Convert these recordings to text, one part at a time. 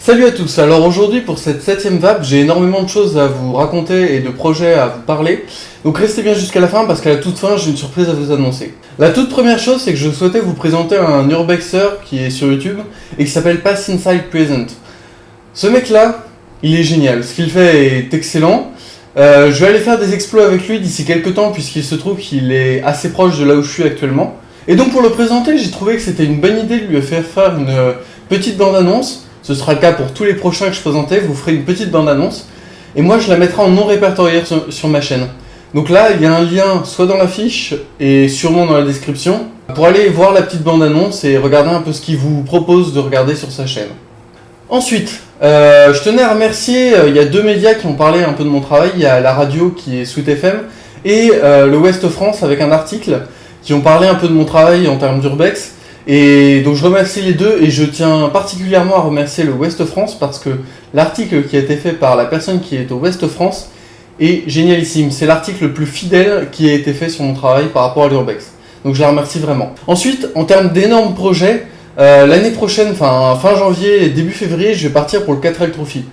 Salut à tous, alors aujourd'hui pour cette 7ème vague, j'ai énormément de choses à vous raconter et de projets à vous parler. Donc restez bien jusqu'à la fin parce qu'à la toute fin j'ai une surprise à vous annoncer. La toute première chose c'est que je souhaitais vous présenter un urbexer qui est sur YouTube et qui s'appelle Past Inside Present. Ce mec là, il est génial, ce qu'il fait est excellent. Je vais aller faire des exploits avec lui d'ici quelques temps puisqu'il se trouve qu'il est assez proche de là où je suis actuellement. Et donc pour le présenter, j'ai trouvé que c'était une bonne idée de lui faire une petite bande-annonce. Ce sera le cas pour tous les prochains que je présentais, vous ferez une petite bande-annonce. Et moi je la mettrai en non répertorié sur ma chaîne. Donc là il y a un lien soit dans la fiche et sûrement dans la description pour aller voir la petite bande-annonce et regarder un peu ce qu'il vous propose de regarder sur sa chaîne. Ensuite, je tenais à remercier, il y a deux médias qui ont parlé un peu de mon travail. Il y a la radio qui est Sweet FM et le Ouest France avec un article qui ont parlé un peu de mon travail en termes d'urbex. Et donc je remercie les deux et je tiens particulièrement à remercier le Ouest France parce que l'article qui a été fait par la personne qui est au Ouest France est génialissime. C'est l'article le plus fidèle qui a été fait sur mon travail par rapport à l'urbex. Donc je la remercie vraiment. Ensuite, en termes d'énormes projets, l'année prochaine, fin janvier et début février, je vais partir pour le 4L Trophy.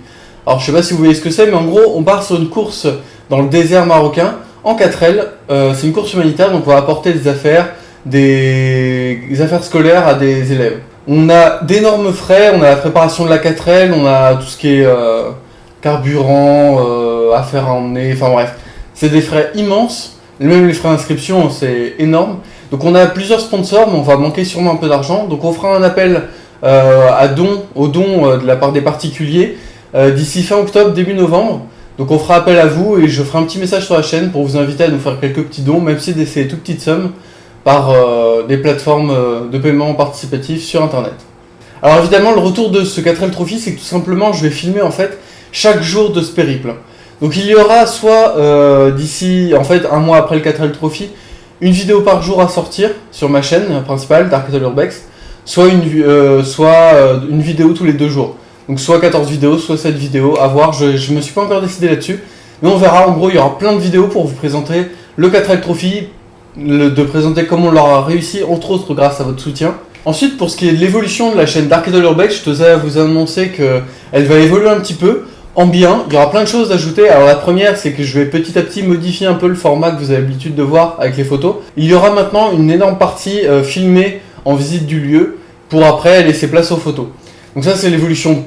Alors je sais pas si vous voyez ce que c'est, mais en gros on part sur une course dans le désert marocain en 4L. C'est une course humanitaire, donc on va apporter des affaires scolaires à des élèves. On a d'énormes frais, on a la préparation de la 4L, on a tout ce qui est carburant, affaires à emmener, enfin bref. C'est des frais immenses, même les frais d'inscription c'est énorme. Donc on a plusieurs sponsors, mais on va manquer sûrement un peu d'argent. Donc on fera un appel aux dons de la part des particuliers d'ici fin octobre, début novembre. Donc on fera appel à vous et je ferai un petit message sur la chaîne pour vous inviter à nous faire quelques petits dons, même si c'est toutes petites sommes, par des plateformes de paiement participatif sur internet. Alors évidemment le retour de ce 4L Trophy c'est que tout simplement je vais filmer en fait chaque jour de ce périple. Donc il y aura soit d'ici en fait un mois après le 4L Trophy une vidéo par jour à sortir sur ma chaîne principale Dark Castle Urbex, soit une vidéo tous les 2 jours. Donc soit 14 vidéos, soit 7 vidéos, à voir, je me suis pas encore décidé là-dessus. Mais on verra, en gros il y aura plein de vidéos pour vous présenter le 4L Trophy, de présenter comment on l'aura réussi, entre autres grâce à votre soutien. Ensuite, pour ce qui est de l'évolution de la chaîne Dark Castle Urbex, je tenais à vous annoncer qu'elle va évoluer un petit peu, en bien. Il y aura plein de choses à ajouter. Alors la première, c'est que je vais petit à petit modifier un peu le format que vous avez l'habitude de voir avec les photos. Il y aura maintenant une énorme partie filmée en visite du lieu, pour après laisser place aux photos. Donc ça c'est l'évolution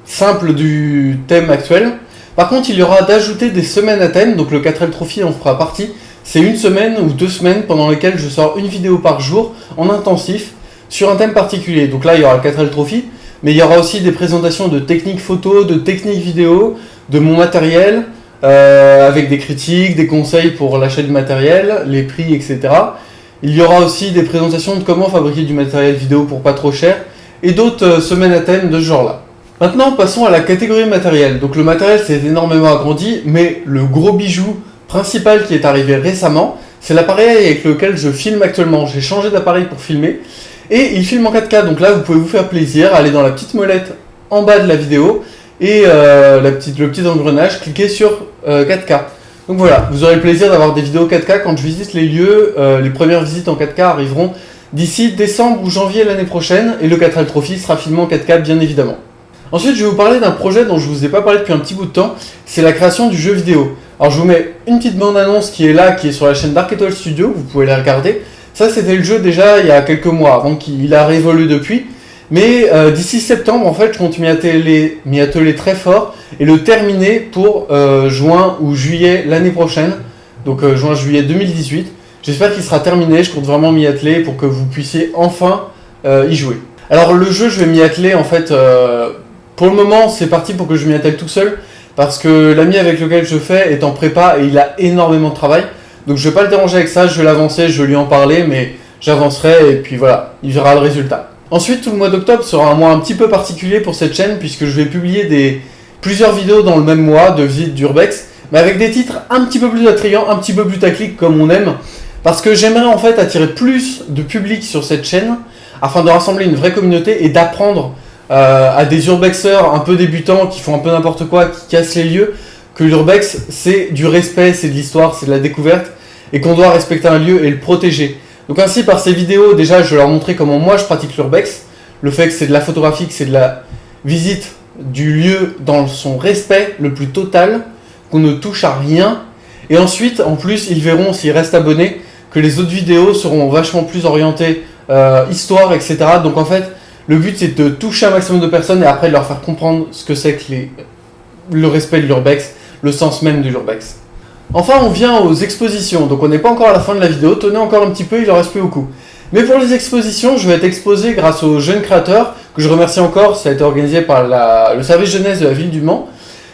simple du thème actuel. Par contre, il y aura d'ajouter des semaines à thème, donc le 4L Trophy en fera partie. C'est une semaine ou 2 semaines pendant lesquelles je sors une vidéo par jour en intensif sur un thème particulier. Donc là, il y aura le 4L Trophy, mais il y aura aussi des présentations de techniques photo, de techniques vidéo, de mon matériel, avec des critiques, des conseils pour l'achat du matériel, les prix, etc. Il y aura aussi des présentations de comment fabriquer du matériel vidéo pour pas trop cher, et d'autres semaines à thème de ce genre-là. Maintenant, passons à la catégorie matériel. Donc le matériel s'est énormément agrandi, mais le gros bijou principal qui est arrivé récemment, c'est l'appareil avec lequel je filme actuellement. J'ai changé d'appareil pour filmer et il filme en 4K. Donc là, vous pouvez vous faire plaisir, aller dans la petite molette en bas de la vidéo et le petit engrenage, cliquez sur 4K. Donc voilà, vous aurez le plaisir d'avoir des vidéos 4K quand je visite les lieux. Les premières visites en 4K arriveront d'ici décembre ou janvier l'année prochaine et le 4L Trophy sera filmé en 4K bien évidemment. Ensuite, je vais vous parler d'un projet dont je ne vous ai pas parlé depuis un petit bout de temps, c'est la création du jeu vidéo. Alors je vous mets une petite bande-annonce qui est là, qui est sur la chaîne Dark Castle Studio, vous pouvez la regarder. Ça c'était le jeu déjà il y a quelques mois, avant qu'il a réévolué depuis. Mais d'ici septembre, en fait, je compte m'y atteler très fort et le terminer pour juin ou juillet l'année prochaine, donc juin-juillet 2018. J'espère qu'il sera terminé, je compte vraiment m'y atteler pour que vous puissiez enfin y jouer. Alors le jeu, je vais m'y atteler en fait... Pour le moment, c'est parti pour que je m'y attelle tout seul, parce que l'ami avec lequel je fais est en prépa et il a énormément de travail. Donc je vais pas le déranger avec ça, je vais l'avancer, je vais lui en parler, mais j'avancerai et puis voilà, il verra le résultat. Ensuite, tout le mois d'octobre sera un mois un petit peu particulier pour cette chaîne, puisque je vais publier plusieurs vidéos dans le même mois de visite d'urbex, mais avec des titres un petit peu plus attrayants, un petit peu plus tacliques comme on aime, parce que j'aimerais en fait attirer plus de public sur cette chaîne, afin de rassembler une vraie communauté et d'apprendre à des urbexeurs un peu débutants qui font un peu n'importe quoi, qui cassent les lieux, que l'urbex c'est du respect, c'est de l'histoire, c'est de la découverte et qu'on doit respecter un lieu et le protéger. Donc ainsi par ces vidéos, déjà je vais leur montrer comment moi je pratique l'urbex, le fait que c'est de la photographie, que c'est de la visite du lieu dans son respect le plus total, qu'on ne touche à rien. Et ensuite, en plus, ils verront, s'ils restent abonnés, que les autres vidéos seront vachement plus orientées histoire, etc. Donc en fait, le but c'est de toucher un maximum de personnes et après de leur faire comprendre ce que c'est que le respect de l'urbex, le sens même de l'urbex. Enfin, on vient aux expositions. Donc on n'est pas encore à la fin de la vidéo, tenez encore un petit peu, il en reste plus beaucoup. Mais pour les expositions, je vais être exposé grâce aux jeunes créateurs, que je remercie encore, ça a été organisé par le service jeunesse de la ville du Mans.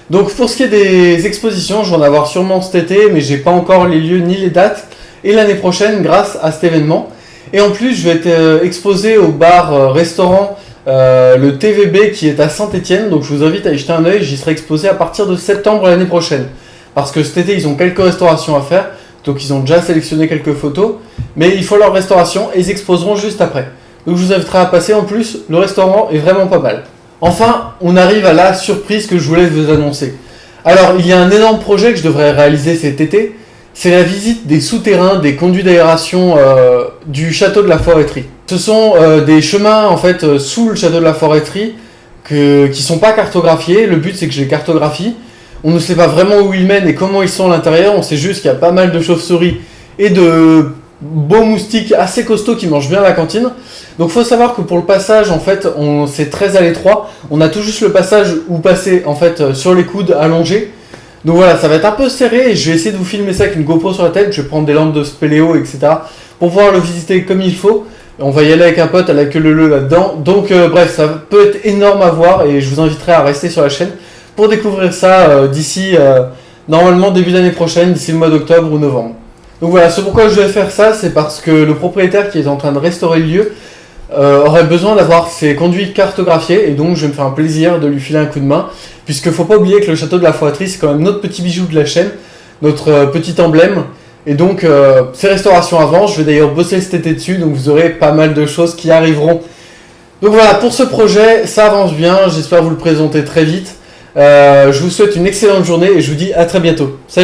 Donc pour ce qui est des expositions, je vais en avoir sûrement cet été, mais j'ai pas encore les lieux ni les dates. Et l'année prochaine, grâce à cet événement. Et en plus, je vais être exposé au bar-restaurant le TVB qui est à Saint-Étienne. Donc je vous invite à y jeter un œil, j'y serai exposé à partir de septembre l'année prochaine. Parce que cet été, ils ont quelques restaurations à faire. Donc ils ont déjà sélectionné quelques photos. Mais il faut leur restauration et ils exposeront juste après. Donc je vous inviterai à passer. En plus, le restaurant est vraiment pas mal. Enfin, on arrive à la surprise que je voulais vous annoncer. Alors, il y a un énorme projet que je devrais réaliser cet été. C'est la visite des souterrains, des conduits d'aération du château de la Forêterie. Ce sont des chemins en fait sous le château de la Forêterie qui sont pas cartographiés. Le but c'est que je les cartographie. On ne sait pas vraiment où ils mènent et comment ils sont à l'intérieur. On sait juste qu'il y a pas mal de chauves-souris et de beaux moustiques assez costauds qui mangent bien à la cantine. Donc faut savoir que pour le passage en fait c'est très à l'étroit. On a tout juste le passage où passer en fait sur les coudes allongés. Donc voilà, ça va être un peu serré et je vais essayer de vous filmer ça avec une GoPro sur la tête. Je vais prendre des lampes de spéléo, etc. pour pouvoir le visiter comme il faut. On va y aller avec un pote à la queue leu là-dedans. Donc bref, ça peut être énorme à voir et je vous inviterai à rester sur la chaîne pour découvrir ça d'ici normalement début d'année prochaine, d'ici le mois d'octobre ou novembre. Donc voilà, ce pourquoi je vais faire ça, c'est parce que le propriétaire qui est en train de restaurer le lieu aurait besoin d'avoir ses conduits cartographiés et donc je vais me faire un plaisir de lui filer un coup de main puisque faut pas oublier que le château de la Forêterie c'est quand même notre petit bijou de la chaîne, notre petit emblème et donc ces restaurations avant, je vais d'ailleurs bosser cet été dessus donc vous aurez pas mal de choses qui arriveront. Donc voilà, pour ce projet, ça avance bien, j'espère vous le présenter très vite. Je vous souhaite une excellente journée et je vous dis à très bientôt. Salut!